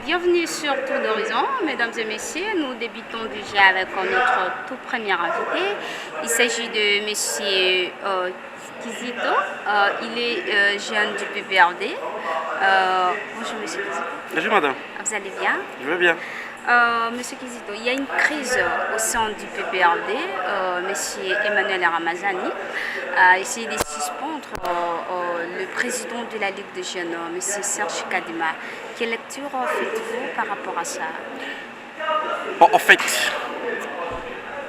Bienvenue sur Tour d'Horizon, mesdames et messieurs. Nous débutons déjà avec notre tout premier invité. Il s'agit de monsieur Kizito. Il est jeune du PPRD. Bonjour monsieur Kizito. Bonjour madame. Vous allez bien? Je vais bien. Monsieur Kizito, il y a une crise au sein du PPRD. Monsieur Emmanuel Ramazani a essayé de suspendre le président de la Ligue des jeunes, monsieur Serge Kadima. Quelle lecture faites-vous par rapport à ça? Bon, en fait,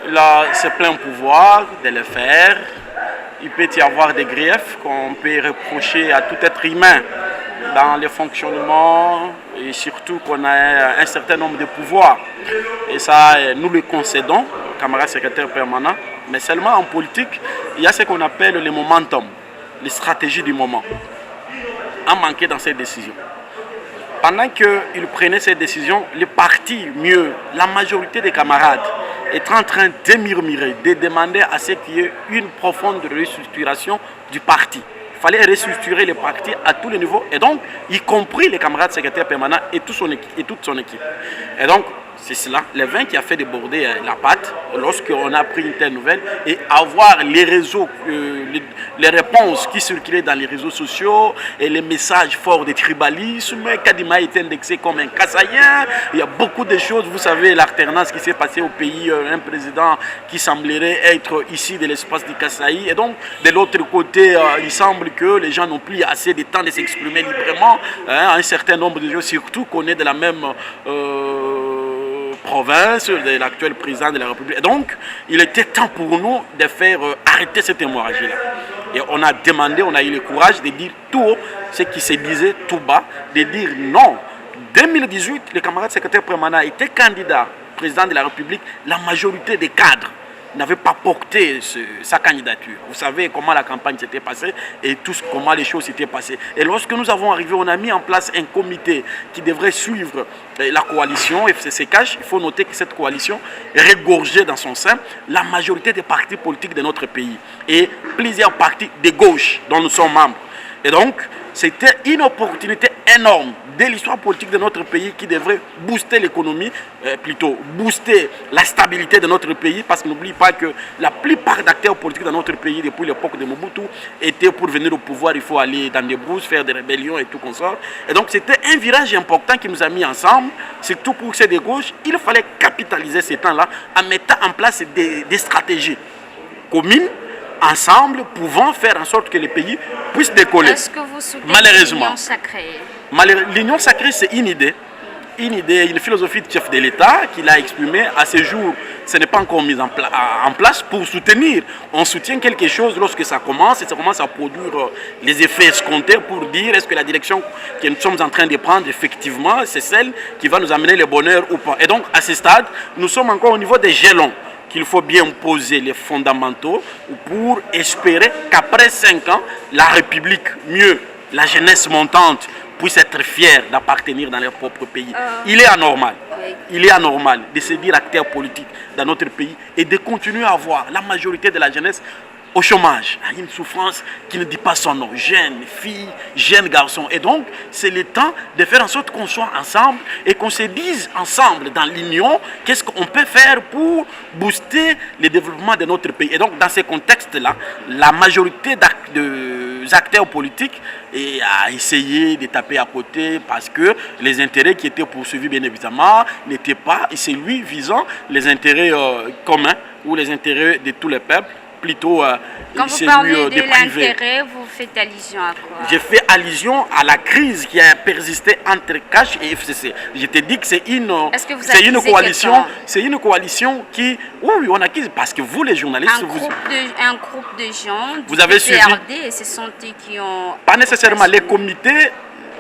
là, c'est plein pouvoir de le faire. Il peut y avoir des griefs qu'on peut reprocher à tout être humain dans le fonctionnement et surtout qu'on a un certain nombre de pouvoirs. Et ça, nous le concédons, camarade secrétaire permanent, mais seulement en politique, il y a ce qu'on appelle le momentum, les stratégies du moment, a manqué dans ces décisions. Pendant qu'il prenait ces décisions, les partis, mieux, la majorité des camarades, étaient en train de murmurer, de demander à ce qu'il y ait une profonde restructuration du parti. Il fallait restructurer les partis à tous les niveaux, et donc, y compris les camarades secrétaires permanents et toute son équipe. Et donc, c'est cela, le vin qui a fait déborder la pâte lorsqu'on a pris une telle nouvelle et avoir les réseaux, les réponses qui circulaient dans les réseaux sociaux et les messages forts de tribalisme. Kadima est indexé comme un Kassaïen. Il y a beaucoup de choses, vous savez, l'alternance qui s'est passée au pays, un président qui semblerait être ici de l'espace du Kassaï. Et donc, de l'autre côté, il semble que les gens n'ont plus assez de temps de s'exprimer librement. Un certain nombre de gens, surtout qu'on est de la même province de l'actuel président de la République. Et donc, il était temps pour nous de faire arrêter cette hémorragie-là. Et on a demandé, on a eu le courage de dire tout haut ce qui se disait tout bas, de dire non. 2018, le camarade secrétaire permanent était candidat président de la République. La majorité des cadres n'avait pas porté sa candidature. Vous savez comment la campagne s'était passée et comment les choses s'étaient passées. Et lorsque nous avons arrivé, on a mis en place un comité qui devrait suivre la coalition FCC-CACH. Il faut noter que cette coalition regorgeait dans son sein la majorité des partis politiques de notre pays et plusieurs partis de gauche dont nous sommes membres. Et donc, c'était une opportunité énorme de l'histoire politique de notre pays qui devrait booster l'économie, plutôt booster la stabilité de notre pays, parce qu'on n'oublie pas que la plupart d'acteurs politiques dans notre pays, depuis l'époque de Mobutu, étaient pour venir au pouvoir, il faut aller dans des brousses, faire des rébellions et tout comme ça. Et donc c'était un virage important qui nous a mis ensemble, surtout pour ces de gauche. Il fallait capitaliser ces temps-là en mettant en place des stratégies communes, ensemble, pouvant faire en sorte que les pays puissent décoller. Est-ce que vous soutenez l'union sacrée? L'union sacrée, c'est une idée, une philosophie de chef de l'État qu'il a exprimée. À ce jour, ce n'est pas encore mis en place pour soutenir. On soutient quelque chose lorsque ça commence et ça commence à produire les effets escomptés pour dire est-ce que la direction que nous sommes en train de prendre, effectivement, c'est celle qui va nous amener le bonheur ou pas. Et donc, à ce stade, nous sommes encore au niveau des jalons qu'il faut bien poser les fondamentaux pour espérer qu'après 5 ans, la République, mieux, la jeunesse montante, puisse être fière d'appartenir dans leur propre pays. Il est anormal. Il est anormal de se dire acteur politique dans notre pays et de continuer à voir la majorité de la jeunesse au chômage, à une souffrance qui ne dit pas son nom. Jeunes filles, jeunes garçons. Et donc, c'est le temps de faire en sorte qu'on soit ensemble et qu'on se dise ensemble dans l'union qu'est-ce qu'on peut faire pour booster le développement de notre pays. Et donc, dans ces contextes-là, la majorité des acteurs politiques a essayé de taper à côté parce que les intérêts qui étaient poursuivis, bien évidemment, n'étaient pas celui visant les intérêts communs ou les intérêts de tous les peuples. Plutôt quand vous parlez de l'intérêt, vous faites allusion à quoi? Je fais allusion à la crise qui a persisté entre CACH et FCC. Je te dis que c'est une coalition qui... Oui, on accuse parce que vous, les journalistes... Un groupe de gens vous avez suivi, et ce sont eux qui ont... Pas nécessairement les comités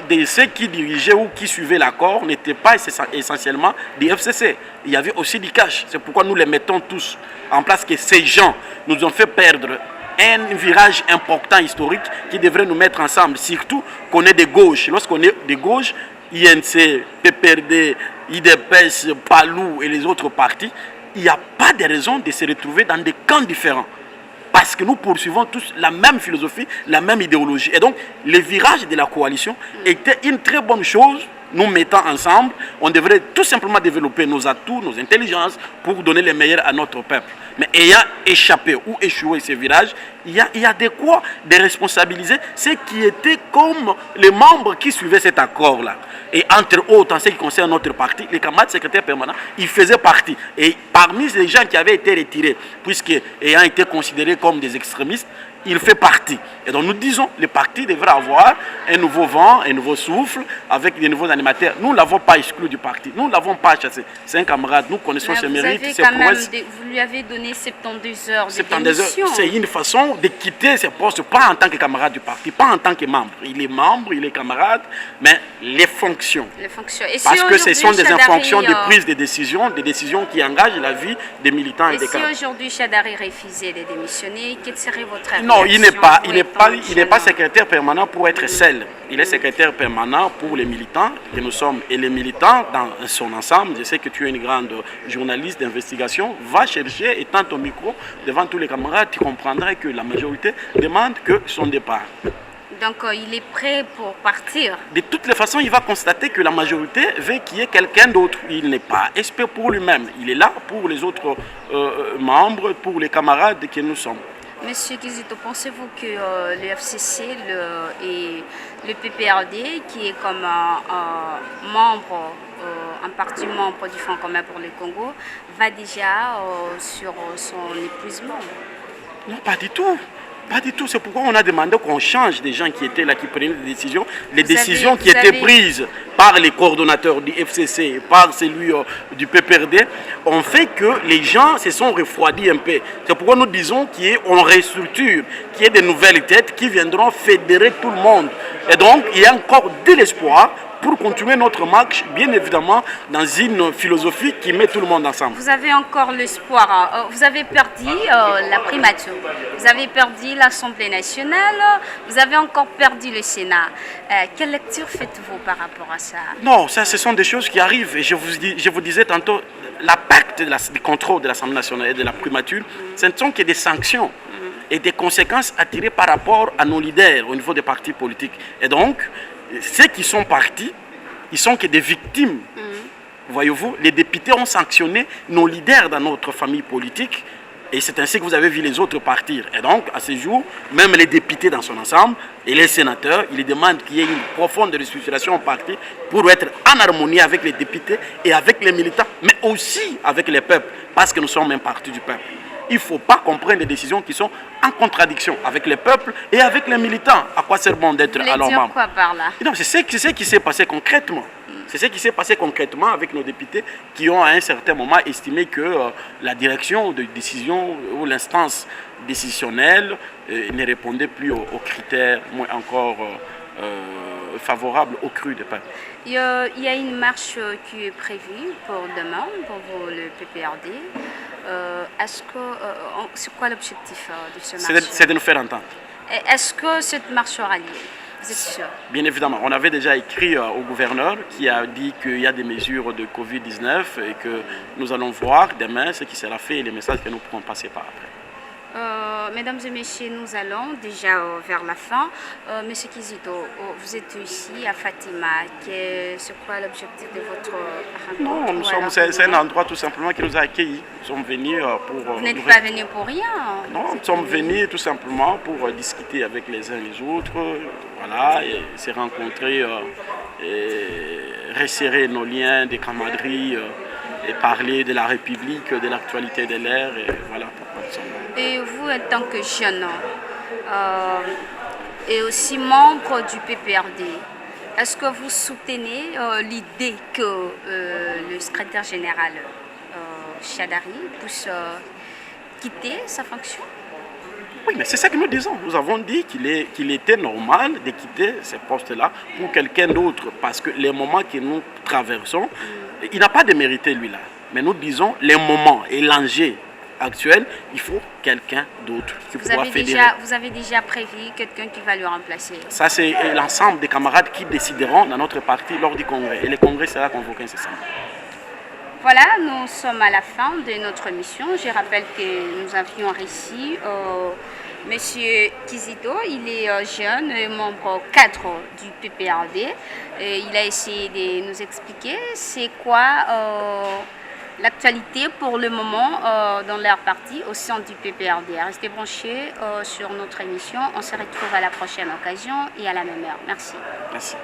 de ceux qui dirigeaient ou qui suivaient l'accord n'étaient pas essentiellement des FCC. Il y avait aussi du CACH. C'est pourquoi nous les mettons tous en place, que ces gens nous ont fait perdre un virage important historique qui devrait nous mettre ensemble. Surtout qu'on est de gauche. Lorsqu'on est de gauche, INC, PPRD, IDPS, PALU et les autres partis, il n'y a pas de raison de se retrouver dans des camps différents. Parce que nous poursuivons tous la même philosophie, la même idéologie. Et donc, le virage de la coalition était une très bonne chose nous mettant ensemble, on devrait tout simplement développer nos atouts, nos intelligences pour donner les meilleurs à notre peuple. Mais ayant échappé ou échoué ces virages, il y a de quoi de responsabiliser ceux qui étaient comme les membres qui suivaient cet accord-là. Et entre autres, en ce qui concerne notre parti, les camarades secrétaires permanents, ils faisaient partie. Et parmi les gens qui avaient été retirés, puisque ayant été considérés comme des extrémistes, il fait partie. Et donc nous disons, le parti devrait avoir un nouveau vent, un nouveau souffle, avec des nouveaux animateurs. Nous ne l'avons pas exclu du parti, nous ne l'avons pas chassé. C'est un camarade, nous connaissons ses mérites, ses prouesses. Vous lui avez donné 72 heures de 72 heures, démission. c'est une façon de quitter ses postes, pas en tant que camarade du parti, pas en tant que membre. Il est membre, il est camarade, mais les fonctions. Les fonctions. Et Parce si que ce sont des Chadari, fonctions de prise de décision, des décisions qui engagent la vie des militants et des si cadres. aujourd'hui Chadari refusait de démissionner, quelle serait votre réaction? Non, il n'est pas secrétaire permanent pour être seul. Il est secrétaire permanent pour les militants que nous sommes. Et les militants, dans son ensemble, je sais que tu es une grande journaliste d'investigation, va chercher et tente au micro devant tous les camarades, tu comprendrais que la majorité demande que son départ. Donc il est prêt pour partir. De toutes les façons, il va constater que la majorité veut qu'il y ait quelqu'un d'autre. Il n'est pas expert pour lui-même. Il est là pour les autres membres, pour les camarades que nous sommes. Monsieur Kizito, pensez-vous que le FCC et le PPRD, qui est comme un parti membre du Front commun pour le Congo, va déjà sur son épuisement? Non, pas du tout. Pas du tout. C'est pourquoi on a demandé qu'on change des gens qui étaient là, qui prenaient des décisions. Les décisions qui étaient prises par les coordonnateurs du FCC, par celui du PPRD, ont fait que les gens se sont refroidis un peu. C'est pourquoi nous disons qu'on restructure, qu'il y ait de nouvelles têtes qui viendront fédérer tout le monde. Et donc, il y a encore de l'espoir pour continuer notre marche, bien évidemment, dans une philosophie qui met tout le monde ensemble. Vous avez encore l'espoir. Vous avez perdu la primature, vous avez perdu l'Assemblée nationale, vous avez encore perdu le Sénat. Quelle lecture faites-vous par rapport à ça? Non, ça, ce sont des choses qui arrivent. Et je vous disais tantôt, la perte du contrôle de l'Assemblée nationale et de la primature, ce ne sont que des sanctions et des conséquences à tirer par rapport à nos leaders au niveau des partis politiques. Et donc, ceux qui sont partis, ils sont que des victimes. Voyez-vous, les députés ont sanctionné nos leaders dans notre famille politique et c'est ainsi que vous avez vu les autres partir. Et donc, à ce jour, même les députés dans son ensemble et les sénateurs, ils demandent qu'il y ait une profonde restructuration au parti pour être en harmonie avec les députés et avec les militants, mais aussi avec les peuples, parce que nous sommes un parti du peuple. Il ne faut pas comprendre des décisions qui sont en contradiction avec le peuple et avec les militants. À quoi sert bon d'être alors membre? Quoi par là? Non, c'est ce qui s'est passé concrètement. C'est ce qui s'est passé concrètement avec nos députés qui ont à un certain moment estimé que la direction de décision ou l'instance décisionnelle ne répondait plus aux critères, moins encore favorables au cru du peuple. Il y a une marche qui est prévue pour demain, pour le PPRD. C'est quoi l'objectif de ce marche? C'est de nous faire entendre. Est-ce que cette marche aura lieu? Vous êtes sûr? Bien évidemment. On avait déjà écrit au gouverneur qui a dit qu'il y a des mesures de Covid-19 et que nous allons voir demain ce qui sera fait et les messages que nous pourrons passer par après. Mesdames et messieurs, nous allons déjà vers la fin. Monsieur Kizito, vous êtes ici à Fatima. C'est quoi l'objectif de votre rencontre? Non, c'est un endroit tout simplement qui nous a accueillis. Nous sommes venus pour... Vous n'êtes pas venus pour rien? Non, nous sommes venus tout simplement pour discuter avec les uns et les autres, voilà, et se rencontrer, et resserrer nos liens de camaraderie, et parler de la République, de l'actualité de l'ère, et voilà pourquoi nous sommes là. Et vous, en tant que jeune et aussi membre du PPRD, est-ce que vous soutenez l'idée que le secrétaire général Chadari puisse quitter sa fonction? Oui, mais c'est ça que nous disons. Nous avons dit qu'il était normal de quitter ce poste-là pour quelqu'un d'autre, parce que les moments que nous traversons, il n'a pas démérité lui-là. Mais nous disons les moments et l'enjeu actuel, il faut quelqu'un d'autre qui pourra fédérer. Vous avez déjà prévu quelqu'un qui va le remplacer? Ça, c'est l'ensemble des camarades qui décideront dans notre parti lors du congrès. Et le congrès sera convoqué incessamment. Voilà, nous sommes à la fin de notre émission. Je rappelle que nous avions réussi Monsieur Kizito, il est jeune, membre cadre du PPRD. Et il a essayé de nous expliquer c'est quoi l'actualité pour le moment dans leur parti au sein du PPRD. Restez branchés sur notre émission. On se retrouve à la prochaine occasion et à la même heure. Merci. Merci.